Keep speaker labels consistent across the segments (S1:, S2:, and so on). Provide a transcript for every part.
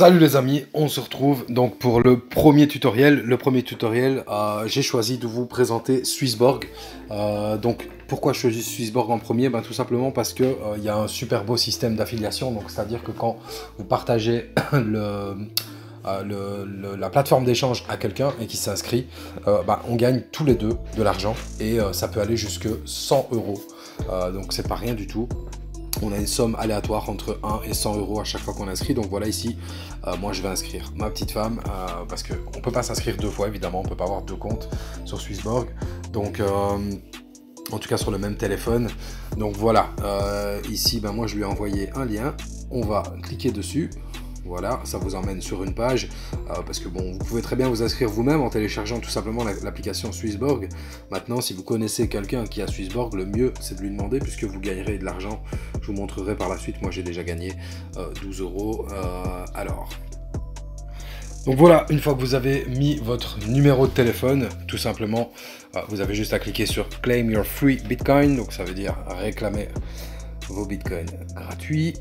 S1: Salut les amis, on se retrouve donc pour le premier tutoriel. J'ai choisi de vous présenter Swissborg. Donc pourquoi je choisis Swissborg en premier? Tout simplement parce que il y a un super beau système d'affiliation. Donc c'est-à-dire que quand vous partagez la plateforme d'échange à quelqu'un et qui s'inscrit, on gagne tous les deux de l'argent et ça peut aller jusque 100 euros. Donc c'est pas rien du tout. On a une somme aléatoire entre 1 et 100 euros à chaque fois qu'on inscrit. Donc voilà, ici, moi je vais inscrire ma petite femme parce qu'on ne peut pas s'inscrire deux fois, évidemment. On ne peut pas avoir deux comptes sur Swissborg. Donc, en tout cas sur le même téléphone. Donc voilà, ici, moi je lui ai envoyé un lien. On va cliquer dessus. Voilà, ça vous emmène sur une page parce que bon, vous pouvez très bien vous inscrire vous-même en téléchargeant tout simplement l'application Swissborg. Maintenant, si vous connaissez quelqu'un qui a Swissborg, le mieux c'est de lui demander puisque vous gagnerez de l'argent. Je vous montrerai par la suite. Moi, j'ai déjà gagné 12 euros. Donc voilà, une fois que vous avez mis votre numéro de téléphone, tout simplement, vous avez juste à cliquer sur Claim Your Free Bitcoin. Donc ça veut dire réclamer vos bitcoins gratuits.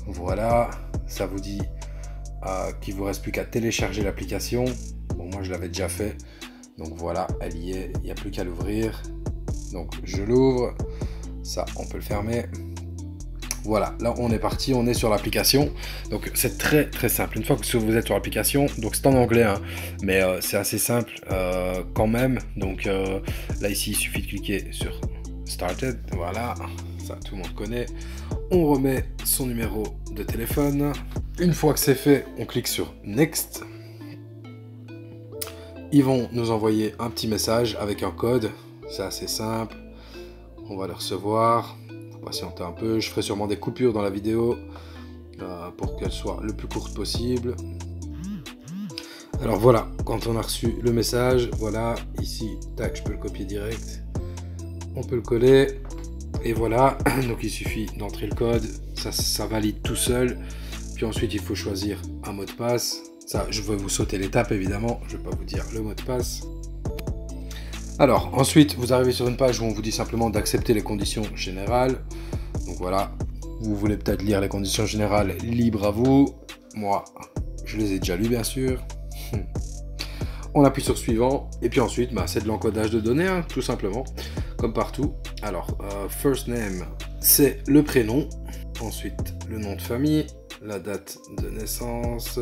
S1: Voilà, ça vous dit qu'il vous reste plus qu'à télécharger l'application. Bon, moi je l'avais déjà fait, donc voilà, elle y est, il n'y a plus qu'à l'ouvrir. Donc je l'ouvre, ça on peut le fermer. Voilà, là on est parti, on est sur l'application. Donc c'est très très simple. Une fois que vous êtes sur l'application, donc c'est en anglais, hein, mais c'est assez simple quand même. Donc là ici il suffit de cliquer sur Started, voilà, ça tout le monde connaît. On remet son numéro de téléphone. Une fois que c'est fait, on clique sur Next. Ils vont nous envoyer un petit message avec un code. C'est assez simple. On va le recevoir. Faut patienter un peu. Je ferai sûrement des coupures dans la vidéo pour qu'elle soit le plus courte possible. Alors voilà, quand on a reçu le message, voilà, ici, tac, je peux le copier direct. On peut le coller. Et voilà, donc il suffit d'entrer le code, ça valide tout seul. Puis ensuite, il faut choisir un mot de passe. Ça, je vais vous sauter l'étape évidemment, je ne vais pas vous dire le mot de passe. Alors, ensuite, vous arrivez sur une page où on vous dit simplement d'accepter les conditions générales. Donc voilà, vous voulez peut-être lire les conditions générales, libre à vous. Moi, je les ai déjà lues, bien sûr. On appuie sur suivant, et puis ensuite, c'est de l'encodage de données, hein, tout simplement, comme partout. Alors, first name, c'est le prénom. Ensuite, le nom de famille, la date de naissance,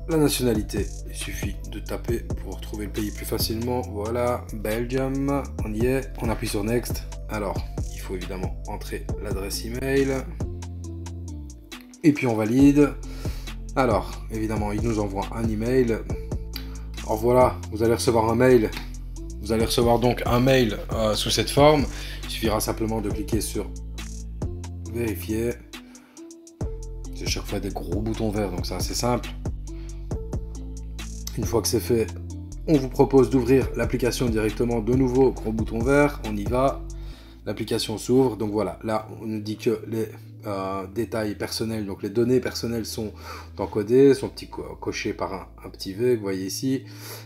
S1: la nationalité. Il suffit de taper pour retrouver le pays plus facilement. Voilà, Belgium, on y est. On appuie sur Next. Alors, il faut évidemment entrer l'adresse email. Et puis on valide. Alors, évidemment, il nous envoie un email. Alors voilà, vous allez recevoir un mail. Vous allez recevoir donc un mail sous cette forme. Il suffira simplement de cliquer sur vérifier. C'est chaque fois des gros boutons verts, donc c'est assez simple. Une fois que c'est fait, on vous propose d'ouvrir l'application directement. De nouveau, gros bouton vert, on y va. L'application s'ouvre. Donc voilà, là on nous dit que les détails personnels, donc les données personnelles sont encodées, sont cochées par un petit V, vous voyez ici.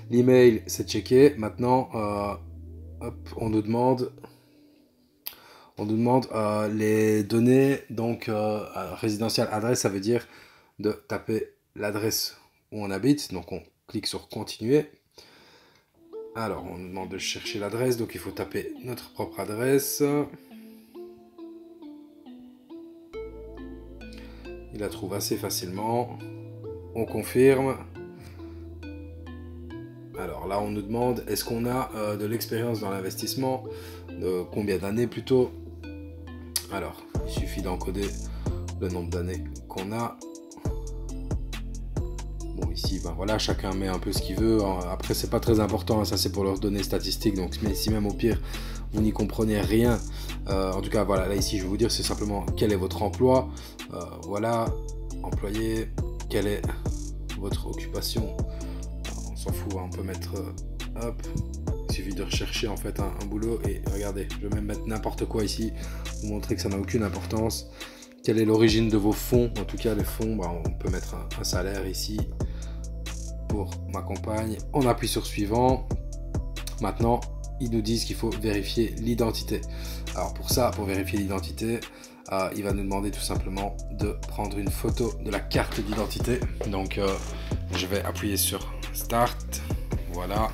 S1: L'email c'est checké. Maintenant, hop, on nous demande les données, donc résidentielle adresse, ça veut dire de taper l'adresse où on habite. Donc on clique sur continuer. Alors on nous demande de chercher l'adresse, donc il faut taper notre propre adresse. Il la trouve assez facilement. On confirme. Alors là on nous demande est-ce qu'on a de l'expérience dans l'investissement, de combien d'années plutôt. Alors il suffit d'encoder le nombre d'années qu'on a. Bon ici voilà, chacun met un peu ce qu'il veut. Après c'est pas très important, ça c'est pour leurs données statistiques. Donc mais si même au pire vous n'y comprenez rien, en tout cas voilà, là ici je vais vous dire c'est simplement quel est votre emploi. Voilà, employé, quelle est votre occupation. On s'en fout, on peut mettre hop, il suffit de rechercher en fait un boulot. Et regardez, je vais même mettre n'importe quoi ici, vous montrer que ça n'a aucune importance. Quelle est l'origine de vos fonds? En tout cas les fonds, on peut mettre un salaire ici pour ma compagne. On appuie sur suivant. Maintenant ils nous disent qu'il faut vérifier l'identité. Alors pour ça, pour vérifier l'identité, il va nous demander tout simplement de prendre une photo de la carte d'identité. Donc je vais appuyer sur Start. Voilà.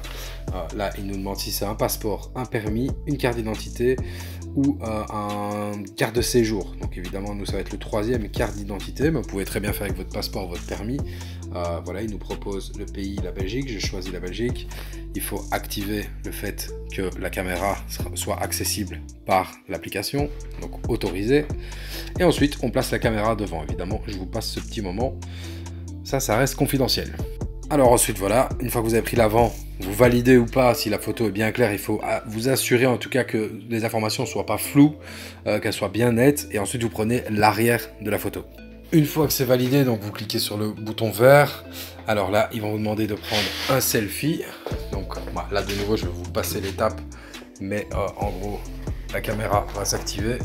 S1: Là, il nous demande si c'est un passeport, un permis, une carte d'identité ou une carte de séjour. Donc évidemment, nous, ça va être le troisième, carte d'identité, mais vous pouvez très bien faire avec votre passeport, votre permis. Voilà, il nous propose le pays, la Belgique. Je choisis la Belgique. Il faut activer le fait que la caméra soit accessible par l'application, donc autorisé. Et ensuite, on place la caméra devant. Évidemment, je vous passe ce petit moment. Ça reste confidentiel. Alors ensuite, voilà, une fois que vous avez pris l'avant, vous validez ou pas si la photo est bien claire. Il faut vous assurer en tout cas que les informations ne soient pas floues, qu'elles soient bien nettes. Et ensuite, vous prenez l'arrière de la photo. Une fois que c'est validé, donc vous cliquez sur le bouton vert. Alors là, ils vont vous demander de prendre un selfie. Donc là, de nouveau, je vais vous passer l'étape. Mais en gros, la caméra va s'activer.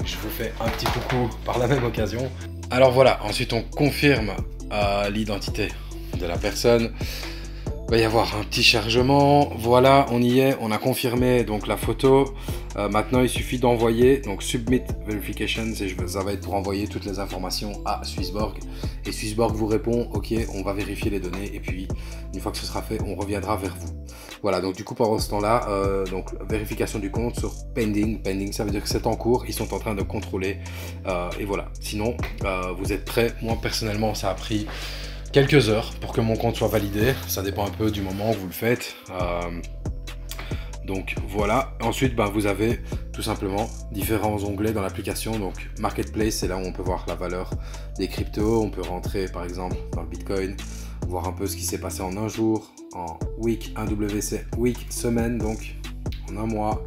S1: Je vous fais un petit coucou par la même occasion. Alors voilà, ensuite on confirme l'identité de la personne. Il va y avoir un petit chargement. Voilà, on y est, on a confirmé donc la photo. Maintenant, il suffit d'envoyer donc Submit Verifications et ça va être pour envoyer toutes les informations à Swissborg. Et Swissborg vous répond OK, on va vérifier les données et puis une fois que ce sera fait, on reviendra vers vous. Voilà, donc du coup pendant ce temps-là, donc vérification du compte sur pending. Pending, ça veut dire que c'est en cours, ils sont en train de contrôler et voilà. Sinon, vous êtes prêts. Moi personnellement, ça a pris quelques heures pour que mon compte soit validé. Ça dépend un peu du moment où vous le faites. Donc voilà. Ensuite, vous avez tout simplement différents onglets dans l'application. Donc Marketplace, c'est là où on peut voir la valeur des cryptos. On peut rentrer par exemple dans le Bitcoin, voir un peu ce qui s'est passé en un jour, en week, un WC, week, semaine, donc en un mois,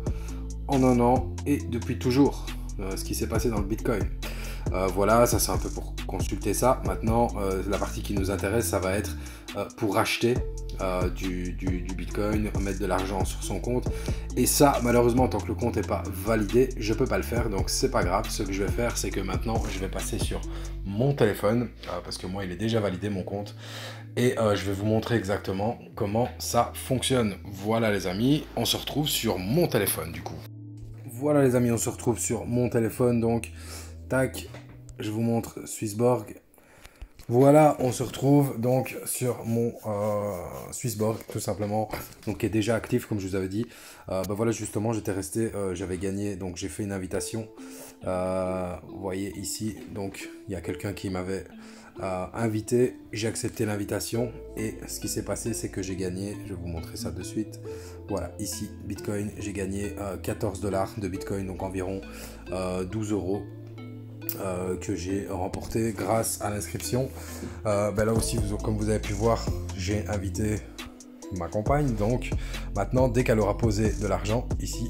S1: en un an et depuis toujours ce qui s'est passé dans le Bitcoin. Voilà, ça c'est un peu pour consulter ça. Maintenant, la partie qui nous intéresse, ça va être pour acheter du Bitcoin, mettre de l'argent sur son compte. Et ça, malheureusement, tant que le compte n'est pas validé, je ne peux pas le faire. Donc, c'est pas grave. Ce que je vais faire, c'est que maintenant, je vais passer sur mon téléphone parce que moi, il est déjà validé, mon compte. Et je vais vous montrer exactement comment ça fonctionne. Voilà, les amis, on se retrouve sur mon téléphone, du coup. Voilà, les amis, on se retrouve sur mon téléphone. Donc, tac, je vous montre Swissborg. Voilà, on se retrouve donc sur mon Swissborg, tout simplement, donc qui est déjà actif, comme je vous avais dit. Voilà, justement, j'étais resté, j'avais gagné, donc j'ai fait une invitation. Vous voyez ici, donc il y a quelqu'un qui m'avait invité, j'ai accepté l'invitation et ce qui s'est passé, c'est que j'ai gagné. Je vais vous montrer ça de suite. Voilà, ici, Bitcoin, j'ai gagné 14 $ de Bitcoin, donc environ 12 €. Que j'ai remporté grâce à l'inscription. Là aussi, comme vous avez pu voir, j'ai invité ma compagne. Donc maintenant, dès qu'elle aura posé de l'argent ici,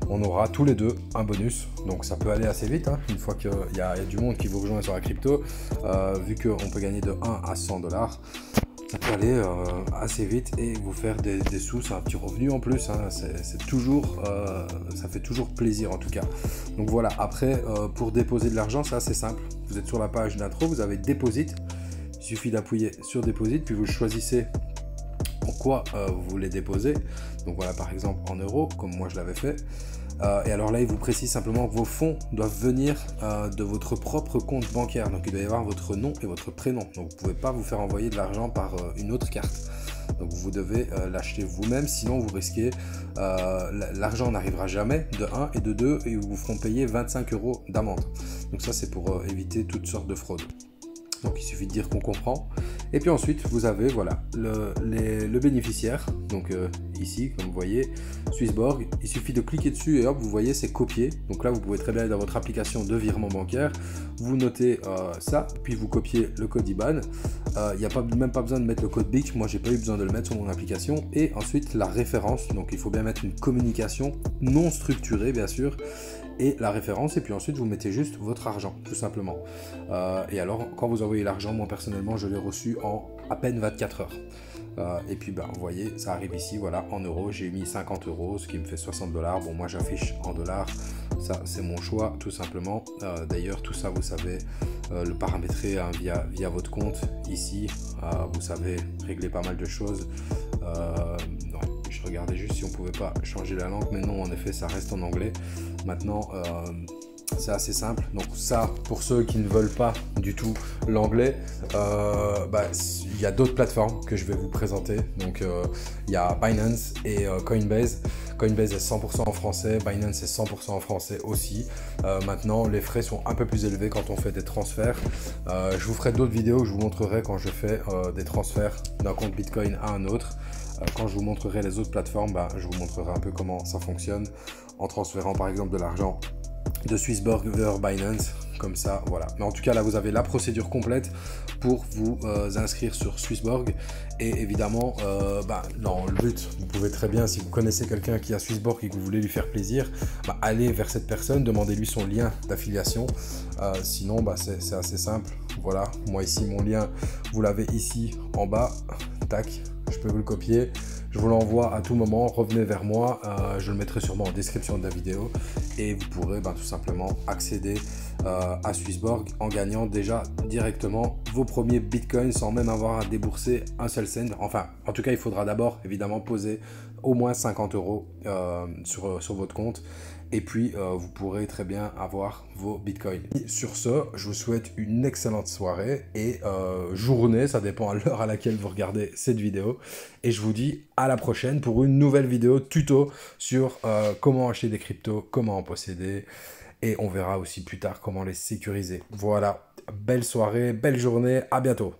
S1: on aura tous les deux un bonus. Donc ça peut aller assez vite, hein, une fois qu'il y a du monde qui vous rejoint sur la crypto. Vu qu'on peut gagner de 1 à 100 $. Ça peut aller assez vite et vous faire des sous, c'est un petit revenu en plus, hein. C'est toujours, ça fait toujours plaisir en tout cas. Donc voilà, après pour déposer de l'argent, c'est assez simple. Vous êtes sur la page d'intro, vous avez Deposit, il suffit d'appuyer sur Deposit, puis vous choisissez en quoi vous voulez déposer. Donc voilà, par exemple en euros, comme moi je l'avais fait. Et alors là, il vous précise simplement que vos fonds doivent venir de votre propre compte bancaire. Donc il doit y avoir votre nom et votre prénom. Donc vous ne pouvez pas vous faire envoyer de l'argent par une autre carte. Donc vous devez l'acheter vous-même, sinon vous risquez, l'argent n'arrivera jamais de 1 et de 2 et ils vous feront payer 25 € d'amende. Donc ça c'est pour éviter toutes sortes de fraudes. Donc il suffit de dire qu'on comprend. Et puis ensuite vous avez voilà le bénéficiaire. Donc ici comme vous voyez Swissborg, il suffit de cliquer dessus et hop vous voyez c'est copié. Donc là vous pouvez très bien aller dans votre application de virement bancaire, vous notez ça, puis vous copiez le code IBAN. Il n'y a même pas besoin de mettre le code BIC, moi j'ai pas eu besoin de le mettre sur mon application. Et ensuite la référence, donc il faut bien mettre une communication non structurée bien sûr. Et la référence, et puis ensuite vous mettez juste votre argent, tout simplement. Et alors, quand vous envoyez l'argent, moi personnellement, je l'ai reçu en à peine 24 heures. Et puis, vous voyez, ça arrive ici, voilà, en euros, j'ai mis 50 €, ce qui me fait 60 $. Bon, moi j'affiche en dollars, ça c'est mon choix, tout simplement. D'ailleurs, tout ça, vous savez, le paramétrer hein, via votre compte, ici, vous savez régler pas mal de choses. Non, je regardais juste si on pouvait pas changer la langue, mais non, en effet, ça reste en anglais. Maintenant, C'est assez simple. Donc ça, pour ceux qui ne veulent pas du tout l'anglais, il y a d'autres plateformes que je vais vous présenter. Donc il y a Binance et Coinbase. Coinbase est 100% en français, Binance est 100% en français aussi. Maintenant, les frais sont un peu plus élevés quand on fait des transferts. Je vous ferai d'autres vidéos où je vous montrerai quand je fais des transferts d'un compte Bitcoin à un autre. Quand je vous montrerai les autres plateformes, je vous montrerai un peu comment ça fonctionne en transférant par exemple de l'argent de Swissborg vers Binance, comme ça, voilà. Mais en tout cas, là, vous avez la procédure complète pour vous inscrire sur Swissborg. Et évidemment, dans le but, vous pouvez très bien, si vous connaissez quelqu'un qui a Swissborg et que vous voulez lui faire plaisir, allez vers cette personne, demandez-lui son lien d'affiliation. Sinon, c'est assez simple. Voilà, moi ici, mon lien, vous l'avez ici en bas. Tac, je peux vous le copier. Je vous l'envoie à tout moment, revenez vers moi, je le mettrai sûrement en description de la vidéo et vous pourrez tout simplement accéder à Swissborg en gagnant déjà directement vos premiers bitcoins sans même avoir à débourser un seul cent. Enfin, en tout cas, il faudra d'abord évidemment poser au moins 50 € sur votre compte et puis vous pourrez très bien avoir vos bitcoins. Sur ce, je vous souhaite une excellente soirée et journée, ça dépend à l'heure à laquelle vous regardez cette vidéo, et je vous dis à la prochaine pour une nouvelle vidéo tuto sur comment acheter des cryptos, comment en posséder, et on verra aussi plus tard comment les sécuriser. Voilà, belle soirée, belle journée, à bientôt.